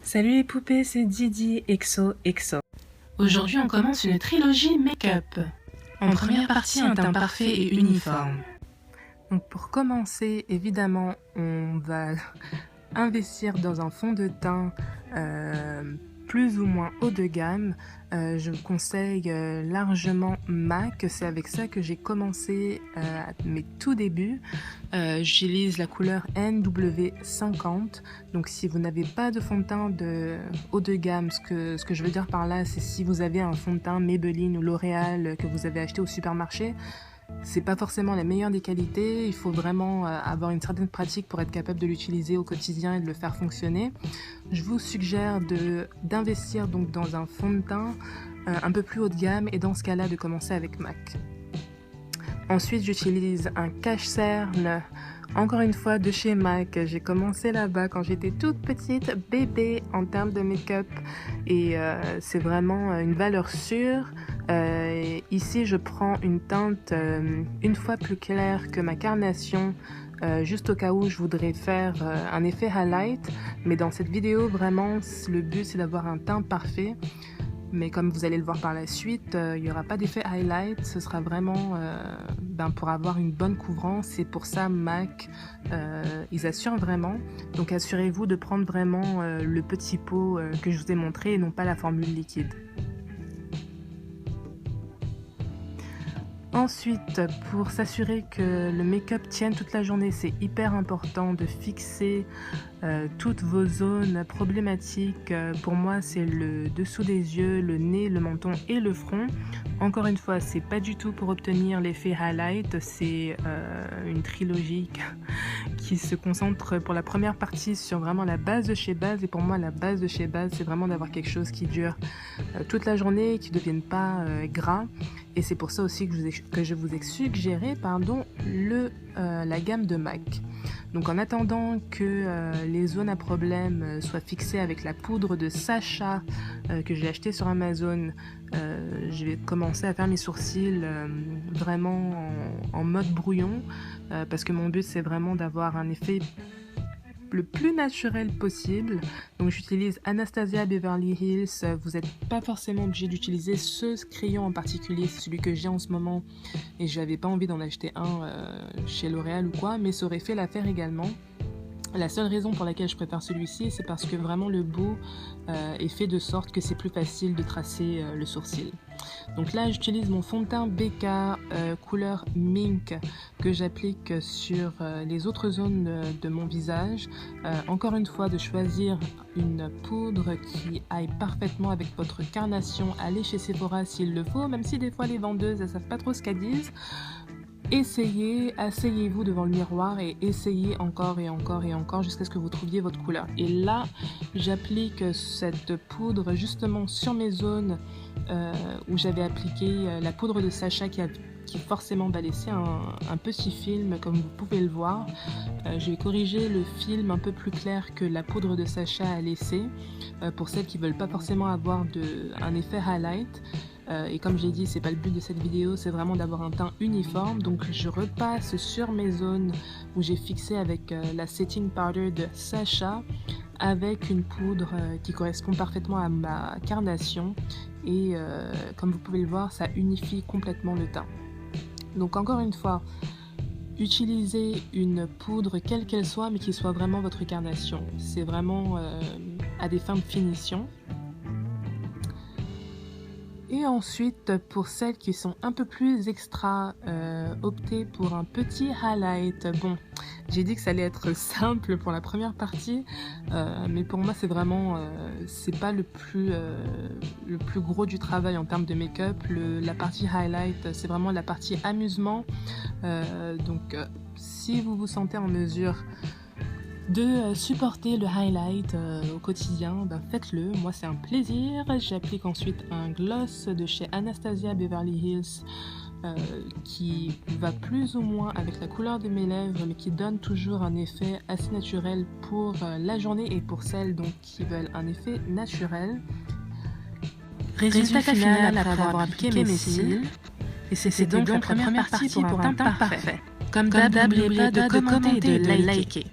Salut les poupées, c'est Didi, EXO. Aujourd'hui, on commence une trilogie make-up. En première partie, un teint parfait et uniforme. Donc pour commencer, évidemment, on va investir dans un fond de teint plus ou moins haut de gamme. Je vous conseille largement MAC, c'est avec ça que j'ai commencé à mes tout débuts. J'utilise la couleur NW50, donc si vous n'avez pas de fond de teint de haut de gamme, ce que je veux dire par là, c'est si vous avez un fond de teint Maybelline ou L'Oréal que vous avez acheté au supermarché, c'est pas forcément la meilleure des qualités, il faut vraiment avoir une certaine pratique pour être capable de l'utiliser au quotidien et de le faire fonctionner. Je vous suggère d'investir donc dans un fond de teint un peu plus haut de gamme et dans ce cas-là de commencer avec MAC. Ensuite, j'utilise un cache-cerne, encore une fois de chez MAC. J'ai commencé là-bas quand j'étais toute petite, bébé en termes de make-up et c'est vraiment une valeur sûre. Ici, je prends une teinte une fois plus claire que ma carnation, juste au cas où je voudrais faire un effet highlight. Mais dans cette vidéo, vraiment, le but c'est d'avoir un teint parfait. Mais comme vous allez le voir par la suite, il n'y aura pas d'effet highlight, ce sera vraiment pour avoir une bonne couvrance et pour ça MAC, ils assurent vraiment. Donc assurez-vous de prendre vraiment le petit pot que je vous ai montré et non pas la formule liquide. Ensuite, pour s'assurer que le make-up tienne toute la journée, c'est hyper important de fixer toutes vos zones problématiques. Pour moi, c'est le dessous des yeux, le nez, le menton et le front. Encore une fois, c'est pas du tout pour obtenir l'effet highlight, c'est une trilogie qui se concentre pour la première partie sur vraiment la base de chez base. Et pour moi, la base de chez base, c'est vraiment d'avoir quelque chose qui dure toute la journée, qui ne devienne pas gras. Et c'est pour ça aussi que je vous ai suggéré la gamme de MAC. Donc en attendant que les zones à problème soient fixées avec la poudre de Sacha que j'ai acheté sur Amazon, je vais commencer à faire mes sourcils vraiment en mode brouillon parce que mon but c'est vraiment d'avoir un effet le plus naturel possible. Donc j'utilise Anastasia Beverly Hills. Vous n'êtes pas forcément obligé d'utiliser ce crayon en particulier, c'est celui que j'ai en ce moment et je n'avais pas envie d'en acheter un chez L'Oréal ou quoi, mais ça aurait fait l'affaire également. La seule raison pour laquelle je préfère celui-ci, c'est parce que vraiment le bout est fait de sorte que c'est plus facile de tracer le sourcil. Donc là, j'utilise mon fond de teint BK couleur Mink que j'applique sur les autres zones de mon visage. Encore une fois, de choisir une poudre qui aille parfaitement avec votre carnation. Allez chez Sephora s'il le faut, même si des fois les vendeuses ne savent pas trop ce qu'elles disent. Asseyez-vous devant le miroir et essayez encore et encore et encore jusqu'à ce que vous trouviez votre couleur. Et là, j'applique cette poudre justement sur mes zones où j'avais appliqué la poudre de Sacha qui forcément va laisser un petit film comme vous pouvez le voir. Je vais corriger le film un peu plus clair que la poudre de Sacha a laissé pour celles qui ne veulent pas forcément avoir un effet highlight. Et comme j'ai dit, c'est pas le but de cette vidéo, c'est vraiment d'avoir un teint uniforme. Donc je repasse sur mes zones où j'ai fixé avec la setting powder de Sacha avec une poudre qui correspond parfaitement à ma carnation et comme vous pouvez le voir, ça unifie complètement le teint. Donc encore une fois, utilisez une poudre quelle qu'elle soit mais qui soit vraiment votre carnation. C'est vraiment à des fins de finition. Et ensuite, pour celles qui sont un peu plus extra, optez pour un petit highlight. Bon, j'ai dit que ça allait être simple pour la première partie, mais pour moi c'est vraiment, c'est pas le plus gros du travail en termes de make-up. La partie highlight, c'est vraiment la partie amusement. Donc, si vous vous sentez en mesure de supporter le highlight au quotidien, faites-le, moi c'est un plaisir. J'applique ensuite un gloss de chez Anastasia Beverly Hills qui va plus ou moins avec la couleur de mes lèvres mais qui donne toujours un effet assez naturel pour la journée et pour celles donc qui veulent un effet naturel. Résultat final après avoir appliqué mes cils. Et c'est donc la première partie pour un teint parfait. Comme d'hab, n'oubliez pas de commenter et de liker.